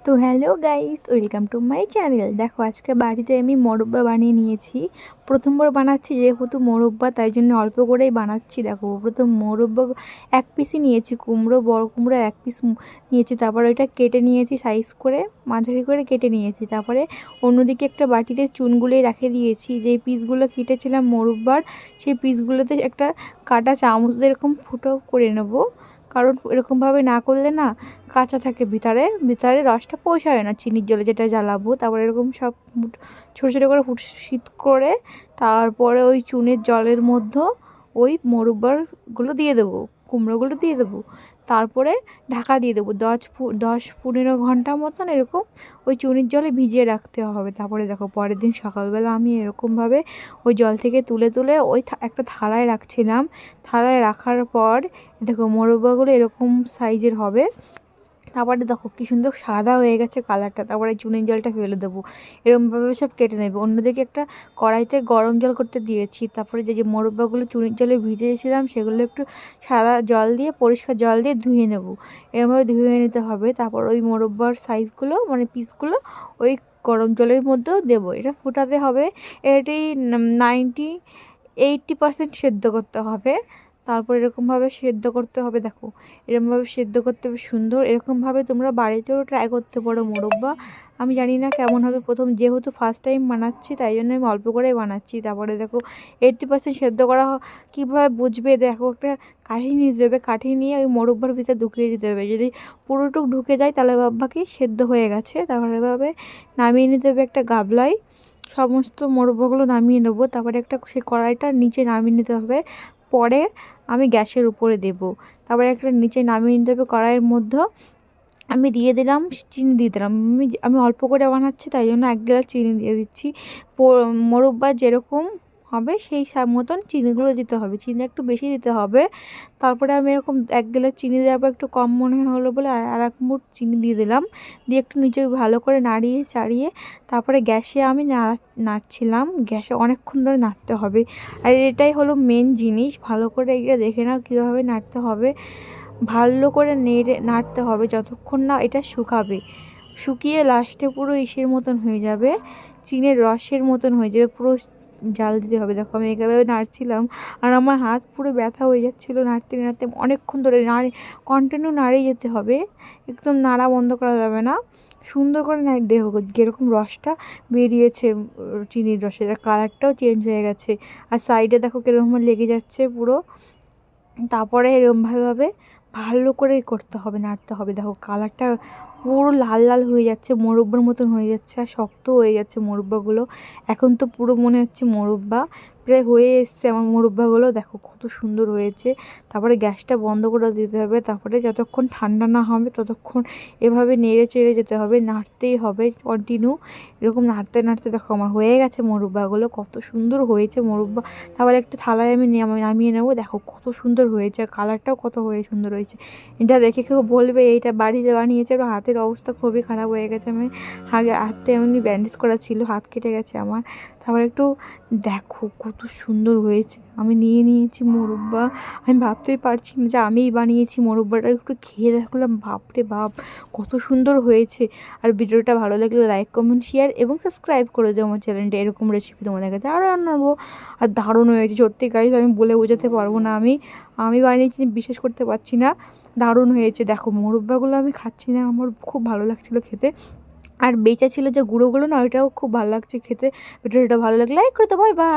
তো hello guys, welcome to my channel. দেখো আজকে বাড়িতে আমি মোরব্বা বানিয়ে নিয়েছি। প্রথমবার বানাচ্ছি যেহেতু মোরব্বা, তাই জন্য অল্প করেই বানাচ্ছি। দেখো প্রথম মোরব্বা এক পিসই নিয়েছি, কুমড়ো বড় কুমড়ো এক পিস নিয়েছি। তারপর ওইটা কেটে নিয়েছি সাইজ করে, মাঝারি করে কেটে নিয়েছি। তারপরে অন্যদিকে একটা বাটিতে চুনগুলোই রেখে দিয়েছি। যেই পিসগুলো কেটেছিলাম মোরব্বার, সেই পিসগুলোতে একটা কাটা চামচ দিয়ে এরকম ফুটো করে নেবো, কারণ এরকমভাবে না করলে না কাঁচা থাকে, ভিতরে ভিতরে রসটা পৌঁছায় না চিনির জলে যেটা জ্বালাবো। তারপরে এরকম সব ছোটো ছোটো করে শীত করে তারপরে ওই চুনের জলের মধ্যে ওই মোরব্বারগুলো দিয়ে দেবো, কুমড়োগুলো দিয়ে দেবো। তারপরে ঢাকা দিয়ে দেবো 10-15 ঘন্টা মতন এরকম ওই চুনির জলে ভিজিয়ে রাখতে হবে। তারপরে দেখো পরের দিন সকালবেলা আমি এরকমভাবে ওই জল থেকে তুলে তুলে ওই একটা থালায় রাখছিলাম। থালায় রাখার পর দেখো মোরব্বাগুলো এরকম সাইজের হবে। তারপরে দেখো কী সুন্দর সাদা হয়ে গেছে কালারটা। তারপরে চুনের জলটা ফেলে দেবো, এরকমভাবে সব কেটে নেবে। অন্যদিকে একটা কড়াইতে গরম জল করতে দিয়েছি। তারপরে যে মোরব্বাগুলো চুনের জলে ভিজিয়েছিলাম সেগুলো একটু সাদা জল দিয়ে, পরিষ্কার জল দিয়ে ধুয়ে নেব। এরকমভাবে ধুয়ে নিতে হবে। তারপর ওই মোরব্বার সাইজগুলো মানে পিসগুলো ওই গরম জলের মধ্যেও দেবো। এটা ফোটাতে হবে, এটি 80% সেদ্ধ করতে হবে। তারপর এরকমভাবে সেদ্ধ করতে হবে। দেখো এরকমভাবে সেদ্ধ করতে হবে সুন্দর। এরকমভাবে তোমরা বাড়িতেও ট্রাই করতে পারো মোরব্বা। আমি জানি না কেমন হবে, প্রথম যেহেতু ফার্স্ট টাইম বানাচ্ছি তাই জন্য আমি অল্প করেই বানাচ্ছি। তারপরে দেখো 80% সেদ্ধ করা কীভাবে বুঝবে, দেখো একটা কাঠি নিয়ে দেবে, কাঠি নিয়ে ওই মোরব্বার ভিতরে ঢুকিয়ে দিতে হবে। যদি পুরোটুক ঢুকে যায় তাহলে ভাববা কি সেদ্ধ হয়ে গেছে। তারপরে এভাবে নামিয়ে নিতে হবে একটা গামলায়, সমস্ত মোরব্বাগুলো নামিয়ে নেবো। তারপরে একটা সেই কড়াইটা নিচে নামিয়ে নিতে হবে, পরে আমি গ্যাসের উপরে দেব। তারপরে একটা নিচে নামিয়ে নিতে হবে। কড়াইয়ের মধ্যে আমি দিয়ে দিলাম চিনি, দিয়ে দিলাম। আমি অল্প করে বানাচ্ছি তাই জন্য 1 গ্লাস চিনি দিয়ে দিচ্ছি। মোরব্বা যেরকম হবে সেই মতন চিনিগুলো দিতে হবে, চিনি একটু বেশি দিতে হবে। তারপরে আমি এরকম 1 গ্লাস চিনি দেওয়ার পর একটু কম মনে হলো বলে আর 1 মুঠ চিনি দিয়ে দিলাম। দিয়ে একটু নিচে ভালো করে নাড়িয়ে চাড়িয়ে তারপরে গ্যাসে আমি নাড়ছিলাম। গ্যাসে অনেকক্ষণ ধরে নাড়তে হবে। আর এটাই হলো মেন জিনিস, ভালো করে এটা দেখে নাও কীভাবে নাড়তে হবে। ভালো করে নাড়তে হবে যতক্ষণ না এটা শুকাবে। শুকিয়ে লাস্টে পুরো ইসের মতন হয়ে যাবে, চিনের রসের মতন হয়ে যাবে, পুরো জাল দিতে হবে। দেখো আমি এভাবে নাড়ছিলাম আর আমার হাত পুরো ব্যথা হয়ে যাচ্ছিলো নাড়তে নাড়তে। অনেকক্ষণ ধরে কন্টিনিউ নাড়িয়ে যেতে হবে, একদম নাড়া বন্ধ করা যাবে না। সুন্দর করে দেখো যেরকম রসটা বেরিয়েছে চিনির রসের, কালারটাও চেঞ্জ হয়ে গেছে। আর সাইডে দেখো কীরকম লেগে যাচ্ছে পুরো। তারপরে এরকমভাবে ভালো করে করতে হবে, নাড়তে হবে। দেখো কালারটা পুরো লাল লাল হয়ে যাচ্ছে, মোরব্বার মতন হয়ে যাচ্ছে আর শক্ত হয়ে যাচ্ছে মোরব্বাগুলো। এখন তো পুরো মনে হচ্ছে মোরব্বা প্রায় হয়ে এসছে আমার মোরব্বাগুলো। দেখো কত সুন্দর হয়েছে। তারপরে গ্যাসটা বন্ধ করে দিতে হবে। তারপরে যতক্ষণ ঠান্ডা না হবে ততক্ষণ এভাবে নেড়ে চেড়ে যেতে হবে, নাড়তেই হবে কন্টিনিউ। এরকম নাড়তে নাড়তে দেখো আমার হয়ে গেছে মোরব্বাগুলো, কত সুন্দর হয়েছে মোরব্বা। তারপরে একটা থালায় আমি নামিয়ে নেবো। দেখো কত সুন্দর হয়েছে, কালারটাও কত সুন্দর হয়েছে। এটা দেখে কেউ বলবে এইটা বাড়িতে বানিয়েছে। আর হাতের অবস্থা খুবই খারাপ হয়ে গেছে। আমি হাতে এমনি ব্যান্ডেজ করা ছিল, হাত কেটে গেছে আমার। তারপর একটু দেখো কত সুন্দর হয়েছে। আমি নিয়ে নিয়েছি মোরব্বা, আমি ভাবতেই পারছি না যে আমিই বানিয়েছি মোরব্বাটা। একটু খেয়ে দেখলাম, বাপরে বাপ কত সুন্দর হয়েছে। আর ভিডিওটা ভালো লাগলে লাইক, কমেন্ট, শেয়ার এবং সাবস্ক্রাইব করে দেবো আমার চ্যানেলটা। এরকম রেসিপি তোমাদের কাছে আরও আনাবো। আর দারুণ হয়েছে সত্যি গাইস, আমি বলে বোঝাতে পারবো না। আমি বানিয়েছি, বিশ্বাস করতে পারছি না, দারুণ হয়েছে। দেখো মোরব্বাগুলো আমি খাচ্ছি না, আমার খুব ভালো লাগছিলো খেতে। আর বেঁচে ছিল যে গুঁড়োগুলো না, ওইটাও খুব ভালো লাগছে খেতে। ভিডিওটা ভালো লাগলে লাইক করে দাও। Bye bye.